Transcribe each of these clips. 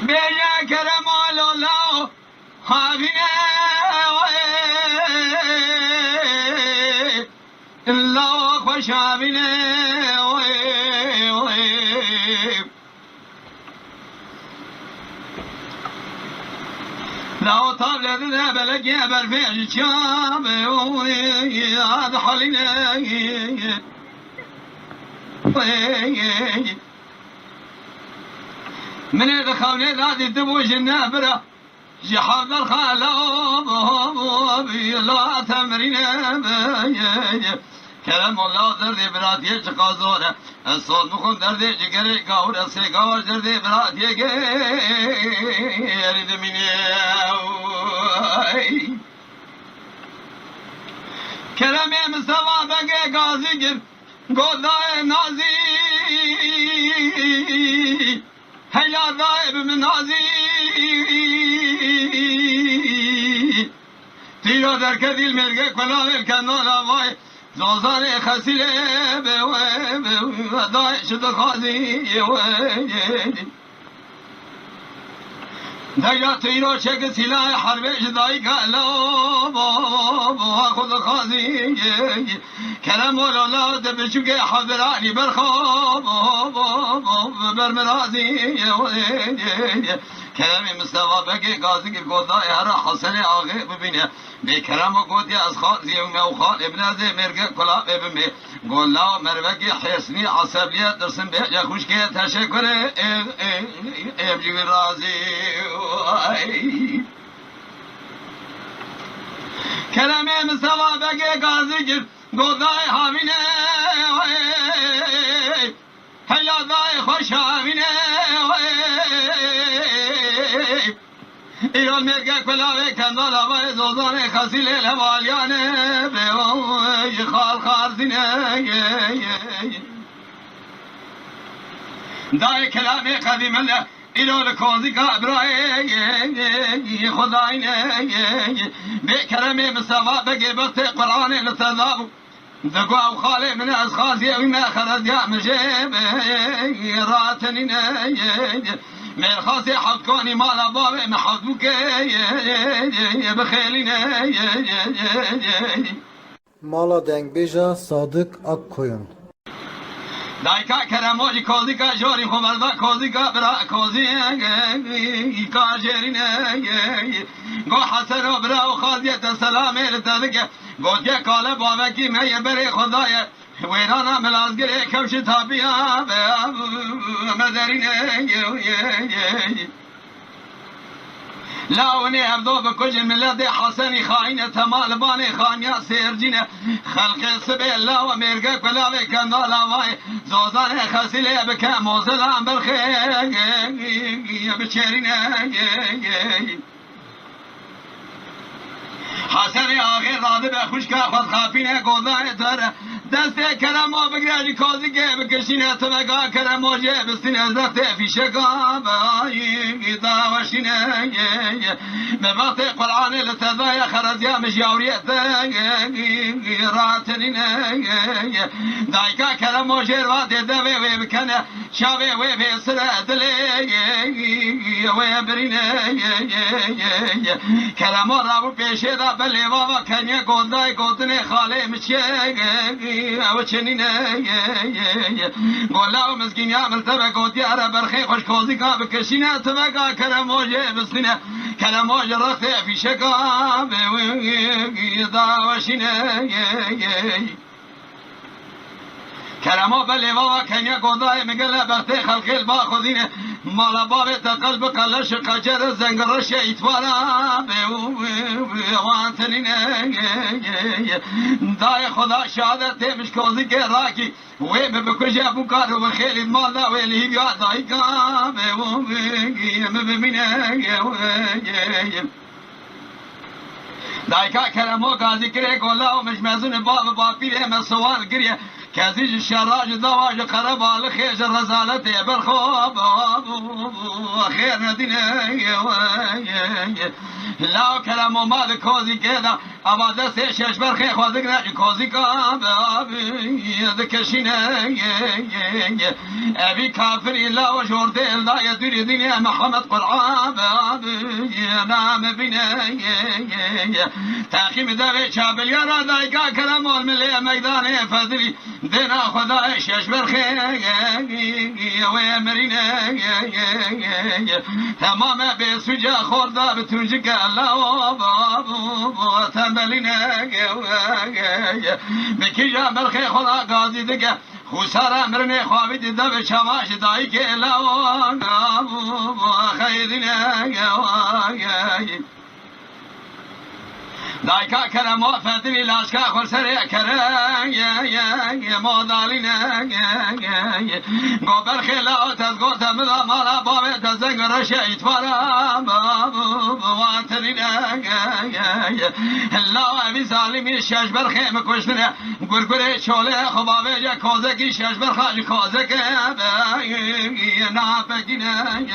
بيا كرم الله حبيبي الله خوش حبيبي لو طاب لذا بلقي برفيع شام هذا حالنا من الخونة ذاتي تبوش النابرة جحاب الخالب لا تمرين كلام الله دردي براتي شقازورة الصوت مخون دردي جقري قاورة سيقاور دردي براتي يريد مني كلامي مستوى بقى قاضي قر قضاء نازي هيا ذائب من نازي تيرو در كذي المرقى كلام الكنال واي زوزاني خسيلة ضايع شد خازي دايا تيرو شك سلاح حرب جداي قالوا خذ خازي كلام ولا دبشوك حضراني برخاب برمرازي كلامي مستوى بقي قاضي القضاء هرا حسن آغي ببينه بكرم قوتي از خازي وخال ابن زي مرقى كلا ببمي قول لا مربقي حسني عصبية درسن بيجا خوشكي تشكر ابجي رازي كلامي مستوى بقي قاضي قضاء حامينه هيا ضاي خوش حامينه ایران مرگه کلاوه کندال آوه زوزانه خسیل لوالیانه به خال خارزینه دای کلامه قدیم الله ایران کوزی که ابرای خداینه به کرمه مصطفى بگه بخت قرآن لتذابو دقو او خاله من از خازی اویمه خرد یا مجه راتنینه من خاصي حقاني مالا بابي محضوك بخيلنا مالا دنگ بیجا صادق Akkoyun. دايكا كرموجي كوزيكا جوري خمردا كوزيكا برا كوزي كاجرينا قو حسن برا وخازية السلام لتذكى قوتي قال بابكي ما يبري خدايا ويرانا ملازقري كوش تابيا مدرينا لا وني أبدو بكل ملة حسني خاينة تمال باني خانيا سيرجينة خلق سبي الله وميرقا كلا بكن لا واي زوزان خسيلة بكا موزلان بالخير بشيرينة حسني آخر راضي بخوشكا خود خافينة قوضاء تر دسته کرمو بگردی کازی که بکشینه تمگا کرمو جه بستینه زخته فیشکا بایی داوشینه به وقت قرآن لتضای خرزیا مجاوریت راتنینه دایکا کرمو جروات دوی وی بکنه شاوی وی بسره دلی وی برینه کرمو رابو پیشه دا بلی بابا کنیه گوندای گوندنه خاله مچه او چنینه گولا و مسکین یا ملتبه گوتی اره برخی خوش کوزی که بکشینه تبقا کرموجه بسینه کرموجه رخته فیشکا داوشینه کرما بلی بابا کنیا گودای مگل بخته خلقی با خودینه مالا باب تقلب قلش قجر زنگرش ایتوانا وانتنینه دای خدا شهادت مشکوزی که راکی وی بکجه بکار و خیلی مال دا ویلی بیا دای کا ببینه دایکا کرمو گازی کره گولا و مجمزون باب باپیره من سوال کریه كازيج الشراج دواج قرب على خيج الرزالة بالخوب خير ندينا لا كلام مال كوزي كذا اما دست شش برخی خوازک نجی کازی کام دکشینه ابی کافری لا و جورده لا یدری دین محمد قرآن نام بینه تاخیم دوی چابل یارا دایکا کرمال ملی میدان فضلی دینا خدای شش برخی و مرینه تمام به سوجا خورده بتونجک الله تنبلینه بکیجا برخی خدا گازی دیگه خوصارا مرنه خوابی دیده به چماش دایی که لوان خیرینه دایکا کرمو فتری لاشکا خورسره کرن مادالینه گوبر خیلا تزگوت ملا مالا بابه تزنگ رشه ایتوارا واترینه هلا اوی ظالمی شش برخی مکشتنه گرگره چوله خوابه جا کوزکی شش برخی کوزکه نافکینه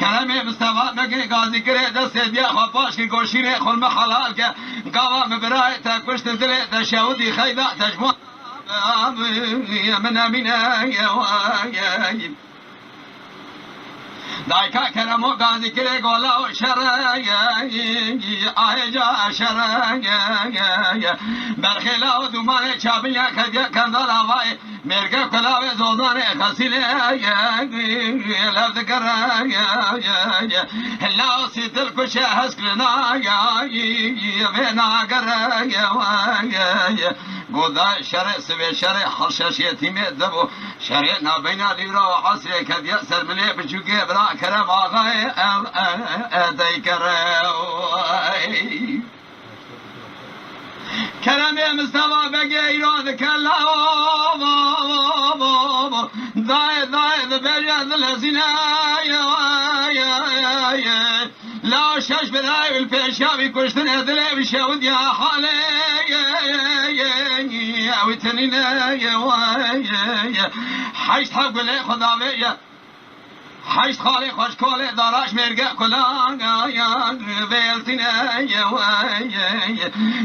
کرمی مستوى مگه گازی کره دست دیا خواب باش که گوشینه خلم حلال که قوا مبرای تا کشت دل تشودی خیدا تجمع من امینه دایکا کرمو گازی کره گولا و شرای آهجا شرای برخیلا و دومان چابیا کدیا کندال هوای مرگه کلاوی زودان خسیله لفظ کرای هلا سیتل کشه هسکلنا و ناگرای گودا شرع سوی شرع حرشش یتیمه دبو شرع نابینا لیرا و عصر کدیا سرملی بچوکه برا کرم آقای ادای کرم کرم مستوى بقى يراد كلا ضايد بجد الهزينة لا شاش براي والبيشاوي كشتن هدلي بشاود يا حالي وتنينا حيش حق لي خداوي حیشت خالی خوش کالی داراش مرگه کلان ویلتینه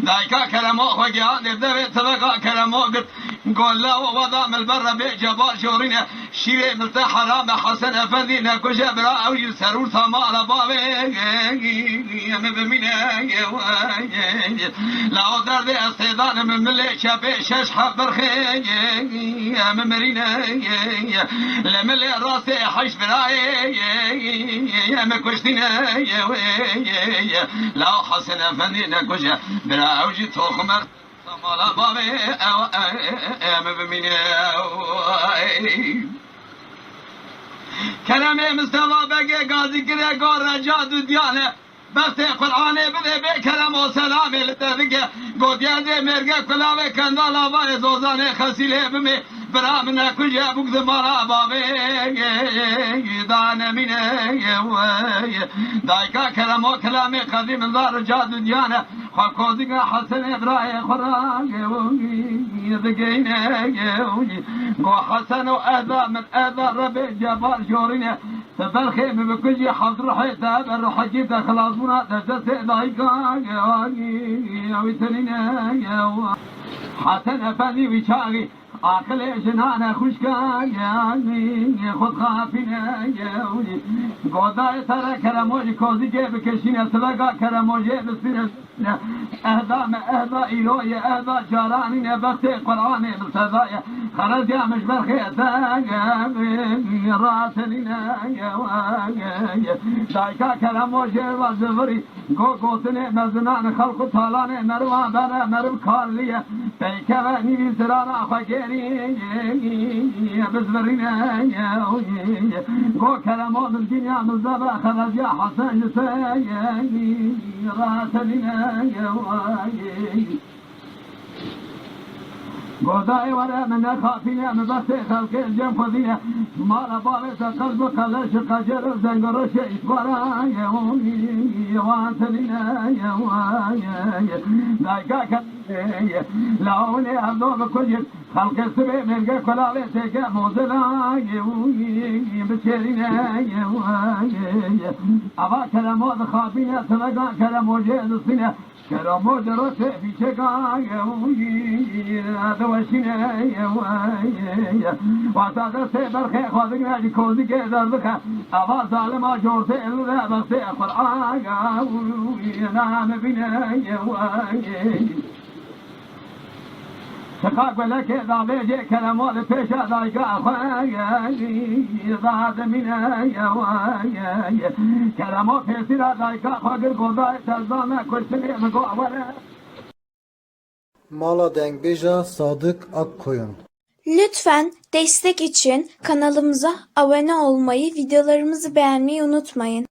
دایکا کرمو خوگیان دیده طبقا کرمو گولا و وضع ملبر بی جبال شورینه شیره ملت حرام حسن افندی نکشه برا اوی سرور تمال بابه مبمینه لاو درد استیدان من ملی شبه شش حب برخی ممرینه لملی راست حیشت برای مکشتینه لا حسن افندی نکشه برا اوجی توخمر مالا بابه مبمینه کلمه مستوى بگه گازی کره گار رجاد و دیانه بخت قرآنه بده به کرم و سلامه لطفه گودیانده مرگه کلاوه کندال آواه زوزانه خسیله بمه برام نکجه بگذ مارا بابه دانمینه دایکا کرم و کلامه قدیم دار جاد و دیانه خواب کوزیگه حسن ابراهی خورانه دگینه گو حسن و اهدا من اهدا رب جبال شورینه فالخيم بكل حظ روحيته بروح جيته خلاص بنا دست دايقا ويتنينا حسن افندي ويشاغي عقل جنان خوشكا خود خافينا قودا ترى كرموجي كوزي جيب كشينه سلقا كرموجي بسنه اهدا ايلوي اهدا جاراني بخت قراني بالصدايا خرج يا مجبر خيتا راسلنا دايكا كرموجي وزفري قوتني مزنان خلق طالاني مروا بنا مرب كارليه بيكا نيبي سرانا خاكيني بزفرينا قو كلمات الدنيا مزابا خرج يا حسن جسي راسلنا قضاء ولا من خافينا مبث خلق الجم خذينا ما لبالس قلب قلش قجر زنقرش إتبارا وانتلنا دايكاك لعوني أبدو بكل خلق السبع مرقى كلالي تيكا موزلا بسيرنا أبا كلمات خافينا سلقا كلمو جيد الصنة كلام درس في شقايا دوشنا وعطاك سيبر خير خاذك نادي كوزي كذا ذكا أبا ظالم أجور سيلو ذا بسيء قرآيا نام بنا شقاق ولا كذا بيجي كلام الفيش ذاك أخويا ضاد منا كلام في سيرة ذاك أخويا قضاء تزامة كل سنة مقاولة Mala Dengbej'a Sadık Akkoyun. Lütfen destek için kanalımıza abone olmayı, videolarımızı beğenmeyi unutmayın.